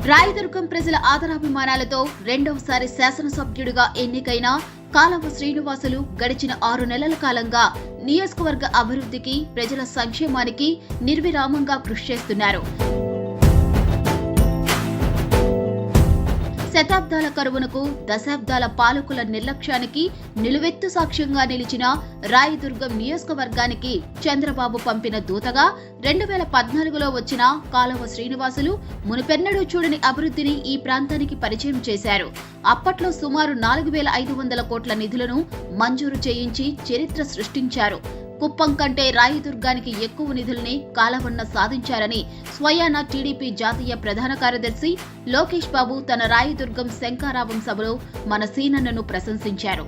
రాయదుర్గం ప్రజల ఆదరాభిమానాలతో రెండవసారి శాసనసభ్యుడిగా ఎన్నికైన కాలవ శ్రీనివాసులు గడిచిన 6 నెలల కాలంగా నియోజకవర్గ అభివృద్ధికి, ప్రజల సంక్షేమానికి నిర్విరామంగా కృషి చేస్తున్నారు. శతాబ్దాల కరువునకు, దశాబ్దాల పాలకుల నిర్లక్ష్యానికి నిలువెత్తు సాక్ష్యంగా నిలిచిన రాయదుర్గం నియోజకవర్గానికి చంద్రబాబు పంపిన దూతగా 2014లో వచ్చిన కాలవ శ్రీనివాసులు మునుపెన్నడూ చూడని అభివృద్ధిని ఈ ప్రాంతానికి పరిచయం చేశారు. అప్పట్లో సుమారు 4500 కోట్ల నిధులను మంజూరు చేయించి చరిత్ర సృష్టించారు. కుప్పం కంటే రాయదుర్గానికి ఎక్కువ నిధుల్ని కాలవన్న సాధించారని స్వయాన టీడీపీ జాతీయ ప్రధాన కార్యదర్శి లోకేష్ బాబు తన రాయదుర్గం శంఖారావం సభలో మన సీనన్నను ప్రశంసించారు.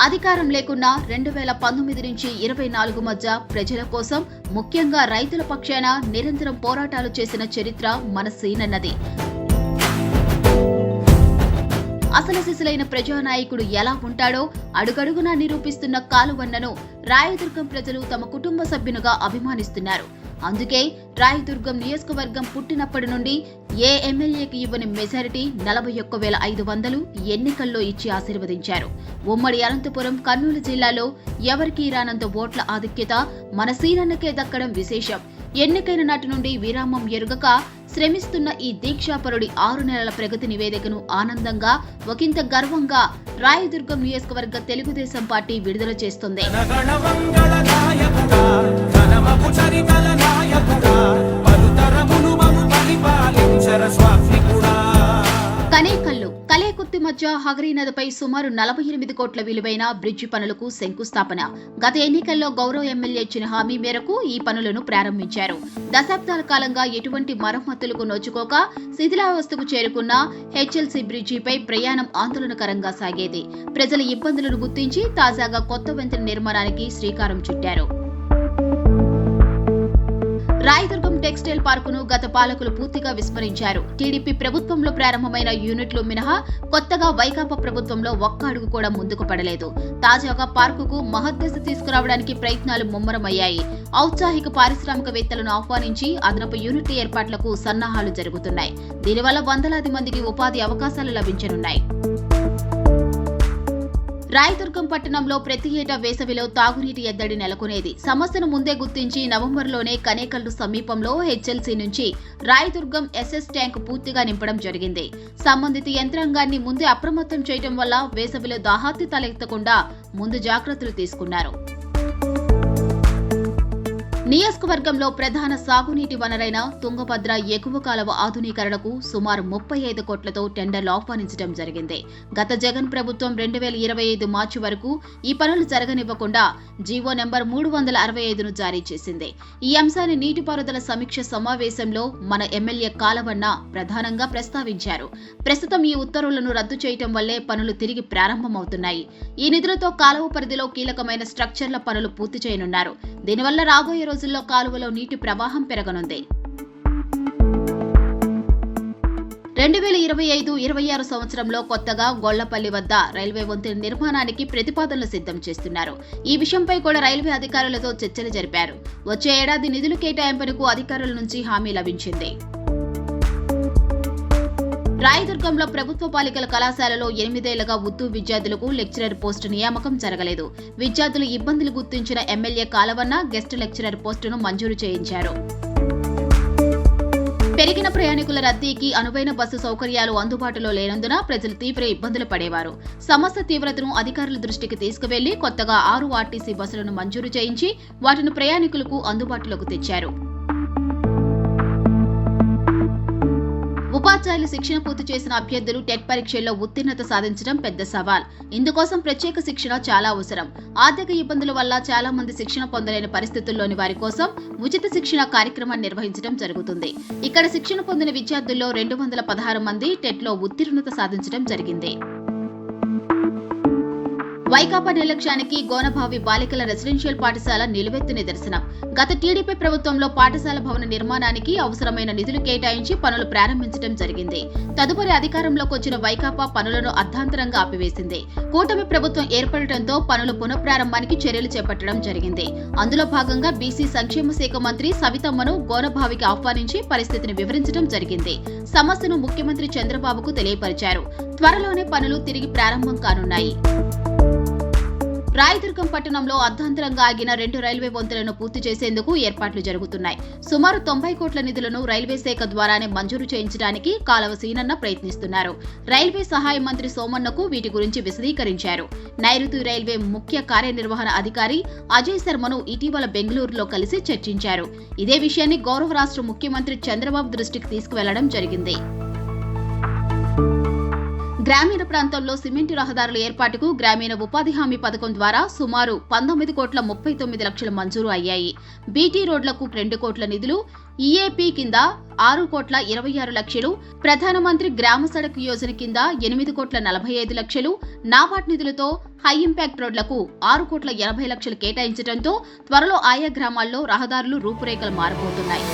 అధికారం లేకున్నా 2019 నుంచి 24 మధ్య ప్రజల కోసం, ముఖ్యంగా రైతుల పక్షాన నిరంతరం పోరాటాలు చేసిన చరిత్ర మన సీనన్నది. అసలు సిసలైన ప్రజానాయకుడు ఎలా ఉంటాడో అడుగడుగునా నిరూపిస్తున్న కాలువన్నను రాయదుర్గం ప్రజలు తమ కుటుంబ సభ్యునిగా అభిమానిస్తున్నారు. అందుకే రాయదుర్గం నియోజకవర్గం పుట్టినప్పటి నుండి ఏ ఎమ్మెల్యేకి ఇవ్వని మెజారిటీ 41,500 ఎన్నికల్లో ఇచ్చి ఆశీర్వదించారు. ఉమ్మడి అనంతపురం, కర్నూలు జిల్లాలో ఎవరికీ రానంత ఓట్ల ఆధిక్యత మన సీనన్నకే దక్కడం విశేషం. ఎన్నికైన నాటి నుండి విరామం ఎరుగక శ్రమిస్తున్న ఈ దీక్షాపరుడి 6 నెలల ప్రగతి నివేదికను ఆనందంగా, ఒకంత గర్వంగా రాయదుర్గం నియోజకవర్గ తెలుగుదేశం పార్టీ విడుదల చేస్తుంది. కనేకల్లు, కలేకుర్తి మధ్య హగరీ నదిపై సుమారు 48 కోట్ల విలువైన బ్రిడ్జి పనులకు శంకుస్థాపన. గత ఎన్నికల్లో గౌరవ ఎమ్మెల్యే ఇచ్చిన హామీ మేరకు ఈ పనులను ప్రారంభించారు. దశాబ్దాల కాలంగా ఎటువంటి మరమ్మతులకు నోచుకోక శిథిలావస్థకు చేరుకున్న హెచ్ఎల్సీ బ్రిడ్జిపై ప్రయాణం ఆందోళనకరంగా సాగేది. ప్రజల ఇబ్బందులను గుర్తించి తాజాగా కొత్త వంతెన నిర్మాణానికి శ్రీకారం చుట్టారు. రాయదుర్గం టెక్స్టైల్ పార్కును గత పాలకులు పూర్తిగా విస్మరించారు. టీడీపీ ప్రభుత్వంలో ప్రారంభమైన యూనిట్లు మినహా కొత్తగా వైకాపా ప్రభుత్వంలో ఒక్క అడుగు కూడా ముందుకు పడలేదు. తాజాగా పార్కుకు మహద్దశ తీసుకురావడానికి ప్రయత్నాలు ముమ్మరమయ్యాయి. ఔత్సాహిక పారిశ్రామికవేత్తలను ఆహ్వానించి అదనపు యూనిట్ల ఏర్పాట్లకు సన్నాహాలు జరుగుతున్నాయి. దీనివల్ల వందలాది మందికి ఉపాధి అవకాశాలు లభించనున్నాయి. రాయదుర్గం పట్టణంలో ప్రతి ఏటా వేసవిలో తాగునీటి ఎద్దడి నెలకొనేది. సమస్యను ముందే గుర్తించి నవంబర్లోనే కనేకల్లు సమీపంలో హెచ్ఎల్సీ నుంచి రాయదుర్గం ఎస్ఎస్ ట్యాంక్ పూర్తిగా నింపడం జరిగింది. సంబంధిత యంత్రాంగాన్ని ముందే అప్రమత్తం చేయడం వల్ల వేసవిలో దాహార్తి తలెత్తకుండా ముందు జాగ్రత్తలు తీసుకున్నారు. నియోజకవర్గంలో ప్రధాన సాగునీటి వనరైన తుంగభద్ర ఎగువ కాలువ ఆధునీకరణకు సుమారు 35 కోట్లతో టెండర్లు ఆహ్వానించడం జరిగింది. గత జగన్ ప్రభుత్వం 2025 మార్చి వరకు ఈ పనులు జరగనివ్వకుండా జీవో నెంబర్ 365ను జారీ చేసింది. ఈ అంశాన్ని నీటిపారుదల సమీక్ష సమావేశంలో మన ఎమ్మెల్యే కాలవన్న ప్రధానంగా ప్రస్తావించారు. ప్రస్తుతం ఈ ఉత్తర్వులను రద్దు చేయడం వల్లే పనులు తిరిగి ప్రారంభమవుతున్నాయి. ఈ నిధులతో కాలువ పరిధిలో కీలకమైన స్ట్రక్చర్ల పనులు పూర్తి చేయనున్నారు. దీనివల్ల రాబోయే రోజుల్లో కాలువలో నీటి ప్రవాహం పెరగనుంది. 2025-26 సంవత్సరంలో కొత్తగా గొళ్లపల్లి వద్ద రైల్వే వంతెన నిర్మాణానికి ప్రతిపాదనలు సిద్ధం చేస్తున్నారు. ఈ విషయంపై కూడా రైల్వే అధికారులతో చర్చలు జరిపారు. వచ్చే ఏడాది నిధులు కేటాయింపునకు అధికారుల నుంచి హామీ లభించింది. రాయదుర్గంలో ప్రభుత్వ బాలికల కళాశాలలో 8 ఏళ్లుగా ఉర్దూ విద్యార్థులకు లెక్చరర్ పోస్టు నియామకం జరగలేదు. విద్యార్థుల ఇబ్బందులు గుర్తించిన ఎమ్మెల్యే కాలవన్న గెస్ట్ లెక్చరర్ పోస్టును మంజూరు చేయించారు. పెరిగిన ప్రయాణికుల రద్దీకి అనువైన బస్సు సౌకర్యాలు అందుబాటులో లేనందున ప్రజలు తీవ్ర ఇబ్బందులు పడేవారు. సమస్య తీవ్రతను అధికారుల దృష్టికి తీసుకువెళ్లి కొత్తగా 6 ఆర్టీసీ బస్సులను మంజూరు చేయించి వాటిని ప్రయాణికులకు అందుబాటులోకి తెచ్చారు. ఉపాధ్యాయులు శిక్షణ పూర్తి చేసిన అభ్యర్థులు టెట్ పరీక్షల్లో ఉత్తీర్ణత సాధించడం పెద్ద సవాల్. ఇందుకోసం ప్రత్యేక శిక్షణ చాలా అవసరం. ఆర్థిక ఇబ్బందుల వల్ల చాలా మంది శిక్షణ పొందలేని పరిస్థితుల్లోని వారి కోసం ఉచిత శిక్షణ కార్యక్రమాన్ని నిర్వహించడం జరుగుతుంది. ఇక్కడ శిక్షణ పొందిన విద్యార్థుల్లో 216 మంది టెట్లో ఉత్తీర్ణత సాధించడం జరిగింది. వైకాపా నిర్లక్ష్యానికి గోనభావి బాలికల రెసిడెన్షియల్ పాఠశాల నిలువెత్తు నిదర్శనం. గత టీడీపీ ప్రభుత్వంలో పాఠశాల భవన నిర్మాణానికి అవసరమైన నిధులు కేటాయించి పనులు ప్రారంభించడం జరిగింది. తదుపరి అధికారంలోకి వచ్చిన వైకాపా పనులను అర్ధాంతరంగా ఆపివేసింది. కూటమి ప్రభుత్వం ఏర్పడటంతో పనుల పునఃప్రారంభానికి చర్యలు చేపట్టడం జరిగింది. అందులో భాగంగా బీసీ సంక్షేమ శాఖ మంత్రి సవితమ్మను గోనభావికి ఆహ్వానించి పరిస్థితిని వివరించడం జరిగింది. సమస్యను ముఖ్యమంత్రి చంద్రబాబుకు తెలియపరిచారు. త్వరలోనే పనులు తిరిగి ప్రారంభం కానున్నాయి. రాయదుర్గం పట్టణంలో అర్ధాంతరంగా ఆగిన 2 రైల్వే వంతెనలను పూర్తి చేసేందుకు ఏర్పాట్లు జరుగుతున్నాయి. సుమారు 90 కోట్ల నిధులను రైల్వే శాఖ ద్వారానే మంజూరు చేయించడానికి కాలవ సీనన్న ప్రయత్నిస్తున్నారు. రైల్వే సహాయ మంత్రి సోమన్నకు వీటి గురించి విశదీకరించారు. నైరుతి రైల్వే ముఖ్య కార్యనిర్వహణ అధికారి అజయ్ శర్మను ఇటీవల బెంగళూరులో కలిసి చర్చించారు. ఇదే విషయాన్ని గౌరవ రాష్ట్ర ముఖ్యమంత్రి చంద్రబాబు దృష్టికి తీసుకువెళ్లడం జరిగింది. గ్రామీణ ప్రాంతంలో సిమెంటు రహదారుల ఏర్పాటుకు గ్రామీణ ఉపాధి హామీ పథకం ద్వారా సుమారు 19 కోట్ల 39 లక్షలు మంజూరు అయ్యాయి. బీటీ రోడ్లకు 2 కోట్ల నిధులు, ఈఏపీ కింద 6 కోట్ల 26 లక్షలు, ప్రధానమంత్రి గ్రామ సడక్ యోజన కింద 8 కోట్ల 45 లక్షలు, నాబార్డ్ నిధులతో హై ఇంపాక్ట్ రోడ్లకు 6 కోట్ల 80 లక్షలు కేటాయించడంతో త్వరలో ఆయా గ్రామాల్లో రహదారులు రూపురేఖలు మారబోతున్నాయి.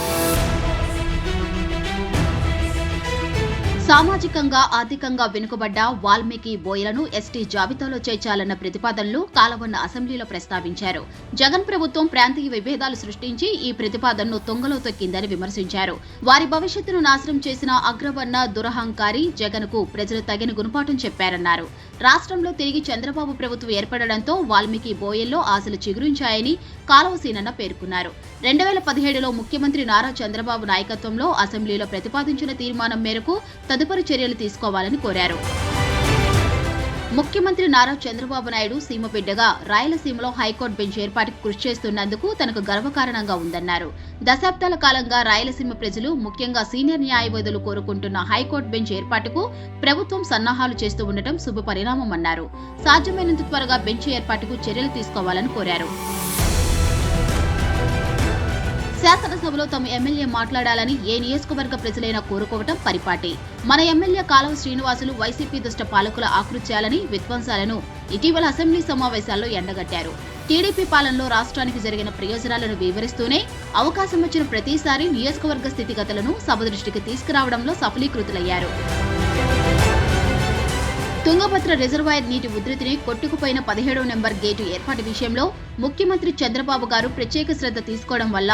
సామాజికంగా ఆర్థికంగా వెనుకబడ్డ వాల్మీకి బోయలను ఎస్టీ జాబితాలో చేర్చాలన్న ప్రతిపాదనలు కాలవన్న అసెంబ్లీలో ప్రస్తావించారు. జగన్ ప్రభుత్వం ప్రాంతీయ విభేదాలు సృష్టించి ఈ ప్రతిపాదనను తుంగలో తొక్కిందని విమర్శించారు. వారి భవిష్యత్తును నాశనం చేసిన అగ్రవర్ణ దురహంకారి జగన్కు ప్రజలు తగిన గుణపాఠం చెప్పారన్నారు. రాష్ట్రంలో తిరిగి చంద్రబాబు ప్రభుత్వం ఏర్పడడంతో వాల్మీకి బోయల్లో ఆశలు చిగురించాయని కాలువ సీనన్న పేర్కొన్నారు. 2017లో ముఖ్యమంత్రి నారా చంద్రబాబు నాయకత్వంలో అసెంబ్లీలో ప్రతిపాదించిన తీర్మానం మేరకు తదుపరి చర్యలు తీసుకోవాలని కోరారు. ముఖ్యమంత్రి నారా చంద్రబాబు నాయుడు సీమబిడ్డగా రాయలసీమలో హైకోర్టు బెంచ్ ఏర్పాటుకు కృషి చేస్తున్నందుకు తనకు గర్వకారణంగా ఉందన్నారు. దశాబ్దాల కాలంగా రాయలసీమ ప్రజలు, ముఖ్యంగా సీనియర్ న్యాయవాదులు కోరుకుంటున్న హైకోర్టు బెంచ్ ఏర్పాటుకు ప్రభుత్వం సన్నాహాలు చేస్తూ ఉండటం శుభ పరిణామమన్నారు. సాధ్యమైనంత త్వరగా బెంచ్ ఏర్పాటుకు చర్యలు తీసుకోవాలని కోరారు. శాసనసభలో తమ ఎమ్మెల్యే మాట్లాడాలని ఏ నియోజకవర్గ ప్రజలైనా కోరుకోవటం పరిపాటి. మన ఎమ్మెల్యే కాలువ శ్రీనివాసులు వైసీపీ దుష్ట పాలకుల ఆకృత్యాలని, విధ్వంసాలను ఇటీవల అసెంబ్లీ సమావేశాల్లో ఎండగట్టారు. టీడీపీ పాలనలో రాష్ట్రానికి జరిగిన ప్రయోజనాలను వివరిస్తూనే అవకాశం వచ్చిన ప్రతిసారి నియోజకవర్గ స్థితిగతులను సభ దృష్టికి తీసుకురావడంలో సఫలీకృతులయ్యారు. తుంగభద్ర రిజర్వాయర్ నీటి ఉధృతిని కొట్టుకుపోయిన 17వ నెంబర్ గేటు ఏర్పాటు విషయంలో ముఖ్యమంత్రి చంద్రబాబు గారు ప్రత్యేక శ్రద్ధ తీసుకోవడం వల్ల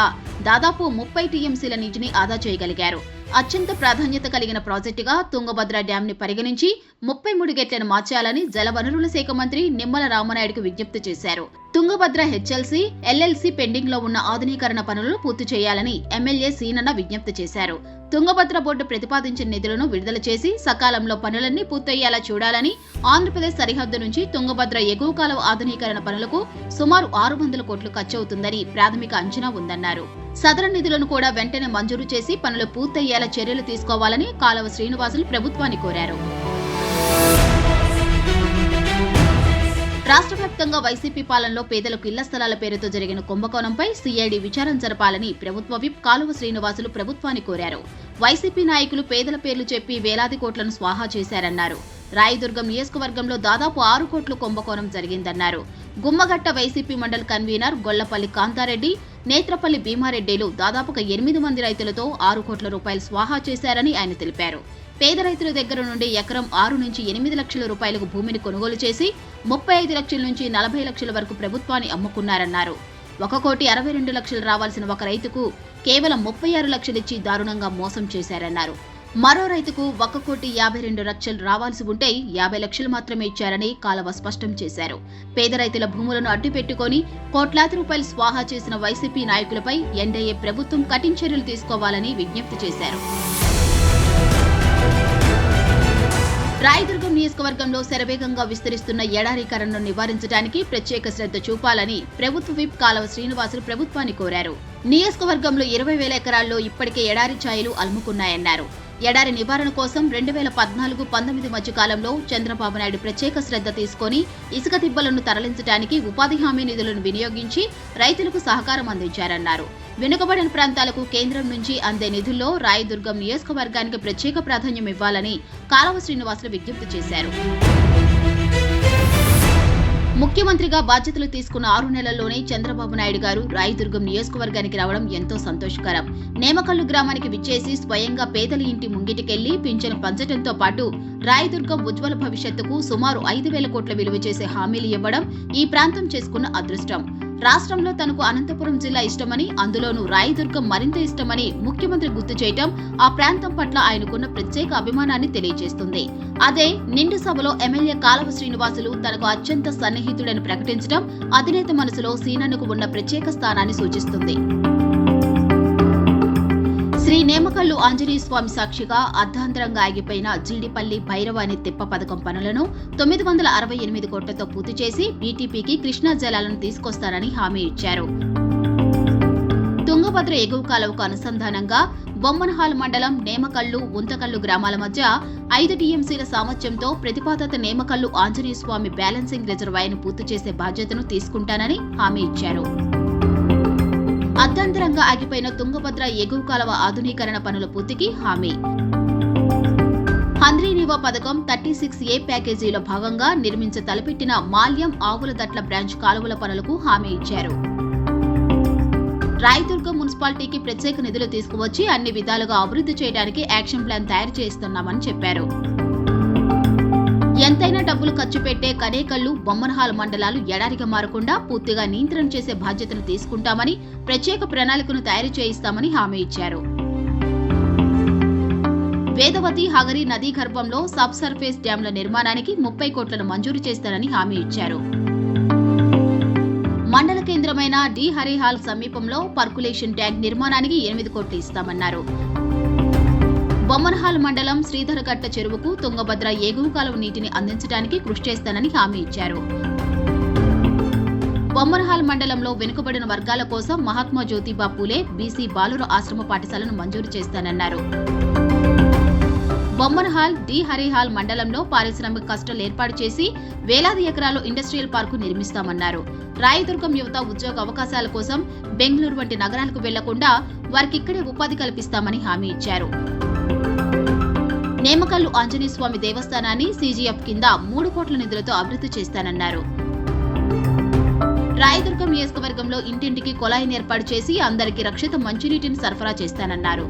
దాదాపు 30 టీఎంసీల నీటిని ఆదా చేయగలిగారు. అత్యంత ప్రాధాన్యత కలిగిన ప్రాజెక్టుగా తుంగభద్ర డ్యాం ని పరిగణించి 33 గేట్లను మార్చాలని జలవనరుల శాఖ మంత్రి నిమ్మల రామనాయుడుకు విజ్ఞప్తి చేశారు. తుంగభద్ర హెచ్ఎల్సీ, ఎల్ఎల్సీ పెండింగ్ లో ఉన్న ఆధునీకరణ పనులను పూర్తి చేయాలని ఎమ్మెల్యే సీనన్న విజ్ఞప్తి చేశారు. తుంగభద్ర బోర్డు ప్రతిపాదించిన నిధులను విడుదల చేసి సకాలంలో పనులన్నీ పూర్తయ్యేలా చూడాలని, ఆంధ్రప్రదేశ్ సరిహద్దు నుంచి తుంగభద్ర ఎగువ కాలువ ఆధునీకరణ పనులకు సుమారు 600 కోట్లు ఖర్చవుతుందని ప్రాథమిక అంచనా ఉందన్నారు. సదరు నిధులను కూడా వెంటనే మంజూరు చేసి పనులు పూర్తయ్యేలా చర్యలు తీసుకోవాలని కాలువ శ్రీనివాసులు ప్రభుత్వాన్ని కోరారు. రాష్ట్ర వ్యాప్తంగా వైసీపీ పాలనలో పేదలకు ఇళ్ల స్థలాల పేరుతో జరిగిన కుంభకోణంపై సీఐడీ విచారణ జరపాలని ప్రభుత్వ విప్ కాలువ శ్రీనివాసులు ప్రభుత్వాన్ని కోరారు. వైసీపీ నాయకులు పేదల పేర్లు చెప్పి వేలాది కోట్లను స్వాహా చేశారన్నారు. రాయదుర్గం నియోజకవర్గంలో దాదాపు 6 కోట్ల కుంభకోణం జరిగిందన్నారు. గుమ్మగట్ట వైసీపీ మండల్ కన్వీనర్ గొల్లపల్లి కాంతారెడ్డి, నేత్రపల్లి భీమారెడ్డిలు దాదాపుగా 8 మంది రైతులతో 6 కోట్ల రూపాయలు స్వాహా చేశారని ఆయన తెలిపారు. పేద రైతుల దగ్గర నుండి ఎకరం 6 నుంచి 8 లక్షల రూపాయలకు భూమిని కొనుగోలు చేసి 35 లక్షల నుంచి 40 లక్షల వరకు ప్రభుత్వాన్ని అమ్ముకున్నారన్నారు. 1,62 లక్షలు రావాల్సిన ఒక రైతుకు కేవలం 36 లక్షలిచ్చి దారుణంగా మోసం చేశారన్నారు. మరో రైతుకు 1,52 లక్షలు రావాల్సి ఉంటే 50 లక్షలు మాత్రమే ఇచ్చారని కాలవ స్పష్టం చేశారు. పేద రైతుల భూములను అడ్డుపెట్టుకుని కోట్లాది రూపాయలు స్వాహా చేసిన వైసీపీ నాయకులపై ఎన్డీఏ ప్రభుత్వం కఠిన చర్యలు తీసుకోవాలని విజ్ఞప్తి చేశారు. రాయదుర్గం నియోజకవర్గంలో శరవేగంగా విస్తరిస్తున్న ఎడారీకరణను నివారించడానికి ప్రత్యేక శ్రద్ధ చూపాలని ప్రభుత్వ విప్ కాలువ శ్రీనివాసులు ప్రభుత్వాన్ని కోరారు. నియోజకవర్గంలో 20,000 ఎకరాల్లో ఇప్పటికే ఎడారి ఛాయలు అలుముకున్నాయన్నారు. ఎడారి నివారణ కోసం 2014-19 మధ్య కాలంలో చంద్రబాబు నాయుడు ప్రత్యేక శ్రద్ధ తీసుకుని ఇసుక తిబ్బలను తరలించడానికి ఉపాధి హామీ నిధులను వినియోగించి రైతులకు సహకారం అందించారన్నారు. వెనుకబడిన ప్రాంతాలకు కేంద్రం నుంచి అందే నిధుల్లో రాయదుర్గం నియోజకవర్గానికి ప్రత్యేక ప్రాధాన్యం ఇవ్వాలని కాలువ శ్రీనివాసులు విజ్ఞప్తి చేశారు. ముఖ్యమంత్రిగా బాధ్యతలు తీసుకున్న 6 నెలల్లోనే చంద్రబాబు నాయుడు గారు రాయదుర్గం నియోజకవర్గానికి రావడం ఎంతో సంతోషకరం. నేమకల్లు గ్రామానికి విచ్చేసి స్వయంగా పేదల ఇంటి ముంగిటికెళ్లి పింఛను పంచడంతో పాటు రాయదుర్గం ఉజ్వల భవిష్యత్తుకు సుమారు 5,000 కోట్ల విలువ చేసే హామీలు ఇవ్వడం ఈ ప్రాంతం చేసుకున్న అదృష్టం. రాష్ట్రంలో తనకు అనంతపురం జిల్లా ఇష్టమని, అందులోనూ రాయదుర్గం మరింత ఇష్టమని ముఖ్యమంత్రి గుర్తు చేయటం ఆ ప్రాంతం పట్ల ఆయనకున్న ప్రత్యేక అభిమానాన్ని తెలియజేస్తుంది. అదే నిండు సభలో ఎమ్మెల్యే కాలవ శ్రీనివాసులు తనకు అత్యంత సన్నిహితుడని ప్రకటించడం అధినేత మనసులో సీనన్నకు ఉన్న ప్రత్యేక స్థానాన్ని సూచిస్తుంది. శ్రీ నేమకల్లు ఆంజనేయ స్వామి సాక్షిగా అర్ధాంతరంగా ఆగిపోయిన జీడిపల్లి భైరవాణి తిప్ప పథకం పనులను 968 కోట్లతో పూర్తి చేసి బీటీపీకి కృష్ణా జలాలను తీసుకొస్తారని హామీ ఇచ్చారు. తుంగభద్ర ఎగువ కాలువకు అనుసంధానంగా బొమ్మనహాల్ మండలం నేమకల్లు, ఉంతకల్లు గ్రామాల మధ్య 5 టీఎంసీల సామర్థ్యంతో ప్రతిపాదిత నేమకల్లు ఆంజనేయ స్వామి బ్యాలెన్సింగ్ రిజర్వాయర్ను పూర్తి చేసే బాధ్యతను తీసుకుంటానని హామీ ఇచ్చారు. అర్ధాంతరంగా ఆగిపోయిన తుంగభద్ర ఎగువ కాలువ ఆధునీకరణ పనుల పూర్తికి హామీ. హంద్రీనీవా పథకం 36A ప్యాకేజీలో భాగంగా నిర్మించ తలపెట్టిన మాల్యం ఆవులదట్ల బ్రాంచ్ కాలువల పనులకు హామీ ఇచ్చారు. రాయదుర్గం మున్సిపాలిటీకి ప్రత్యేక నిధులు తీసుకువచ్చి అన్ని విధాలుగా అభివృద్ధి చేయడానికి యాక్షన్ ప్లాన్ తయారు చేస్తున్నామని చెప్పారు. ఎంతైనా డబ్బులు ఖర్చు పెట్టే కనేకల్లు, బొమ్మనహాల్ మండలాలు ఎడారిగా మారకుండా పూర్తిగా నియంత్రణ చేసే బాధ్యతను తీసుకుంటామని, ప్రత్యేక ప్రణాళికను తయారు చేయిస్తామని హామీ ఇచ్చారు. వేదవతి, హగరి నదీ గర్భంలో సబ్ సర్ఫేస్ డ్యాంల నిర్మాణానికి 30 కోట్లను మంజూరు చేస్తారని హామీ ఇచ్చారు. మండల కేంద్రమైన డి హరిహాల్ సమీపంలో పర్కులేషన్ ట్యాంక్ నిర్మాణానికి 8 కోట్లు ఇస్తామన్నారు. బొమ్మనహాల్ మండలం శ్రీధరగట్ట చెరువుకు తుంగభద్ర ఎగువ కాలువ నీటిని అందించడానికి కృషి చేస్తానని హామీ ఇచ్చారు. బొమ్మనహాల్ మండలంలో వెనుకబడిన వర్గాల కోసం మహాత్మా జ్యోతిబా పూలే బీసీ బాలుర ఆశ్రమ పాఠశాలను మంజూరు చేస్తానన్నారు. బొమ్మనహాల్, డి హరిహాల్ మండలంలో పారిశ్రామిక క్లస్టర్లు ఏర్పాటు చేసి వేలాది ఎకరాలు ఇండస్ట్రియల్ పార్కు నిర్మిస్తామన్నారు. రాయదుర్గం యువత ఉద్యోగ అవకాశాల కోసం బెంగళూరు వంటి నగరాలకు వెళ్లకుండా వారికిక్కడే ఉపాధి కల్పిస్తామని హామీ ఇచ్చారు. నేమకల్లు ఆంజనేయ స్వామి దేవస్థానాన్ని సీజీఎఫ్ కింద 3 కోట్ల నిధులతో అభివృద్ధి చేస్తానన్నారు. రాయదుర్గం నియోజకవర్గంలో ఇంటింటికి కొలాయిని ఏర్పాటు చేసి అందరికీ రక్షిత మంచినీటిని సరఫరా చేస్తానన్నారు.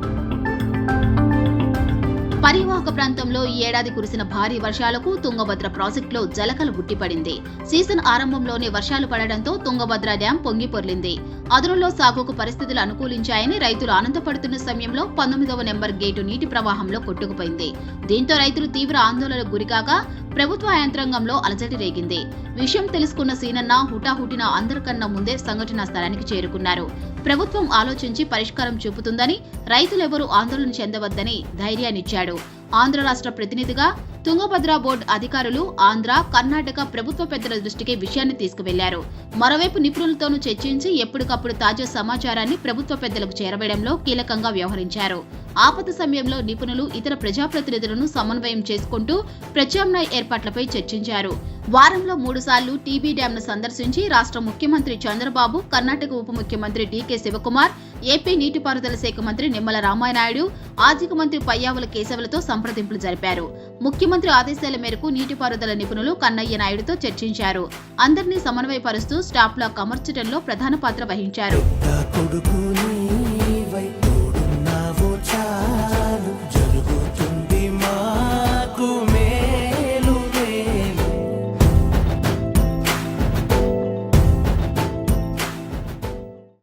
పరివాహక ప్రాంతంలో ఈ ఏడాది కురిసిన భారీ వర్షాలకు తుంగభద్ర ప్రాజెక్టులో జలకలు గుట్టిపడింది. సీజన్ ఆరంభంలోనే వర్షాలు పడడంతో తుంగభద్ర డ్యాం పొంగిపొర్లింది. అదునులో సాగుకు పరిస్థితులు అనుకూలించాయని రైతులు ఆనందపడుతున్న సమయంలో 19వ నెంబర్ గేటు నీటి ప్రవాహంలో కొట్టుకుపోయింది. దీంతో రైతులు తీవ్ర ఆందోళనకు గురికాగా ప్రభుత్వ యంత్రాంగంలో అలజడి రేగింది. విషయం తెలుసుకున్న సీనన్న హుటాహుటిన అందరికన్నా ముందే సంఘటనా స్థలానికి చేరుకున్నారు. ప్రభుత్వం ఆలోచించి పరిష్కారం చూపుతుందని, రైతులెవరూ ఆందోళన చెందవద్దని ధైర్యాన్నిచ్చాడు. ఆంధ్ర రాష్ట్ర ప్రతినిధిగా తుంగభద్ర బోర్డు అధికారులు ఆంధ్ర, కర్ణాటక ప్రభుత్వ పెద్దల దృష్టికి విషయాన్ని తీసుకువెళ్లారు. మరోవైపు నిపుణులతోనూ చర్చించి ఎప్పటికప్పుడు తాజా సమాచారాన్ని ప్రభుత్వ పెద్దలకు చేరవేయడంలో కీలకంగా వ్యవహరించారు. ఆపద సమయంలో నిపుణులు, ఇతర ప్రజాప్రతినిధులను సమన్వయం చేసుకుంటూ ప్రత్యామ్నాయ ఏర్పాట్లపై చర్చించారు. వారంలో 3 సార్లు టీబీ డ్యాంను సందర్శించి రాష్ట్ర ముఖ్యమంత్రి చంద్రబాబు, కర్ణాటక ఉప ముఖ్యమంత్రి డీకే శివకుమార్, ఏపీ నీటిపారుదల శాఖ మంత్రి నిమ్మల రామానాయుడు, ఆర్థిక మంత్రి పయ్యావుల కేశవులతో సంప్రదింపులు జరిపారు. ముఖ్యమంత్రి ఆదేశాల మేరకు నీటిపారుదల నిపుణులు కన్నయ్య నాయుడుతో చర్చించారు. అందరినీ సమన్వయపరుస్తూ స్టాప్ లాక్ అమర్చడంలో ప్రధాన పాత్ర వహించారు.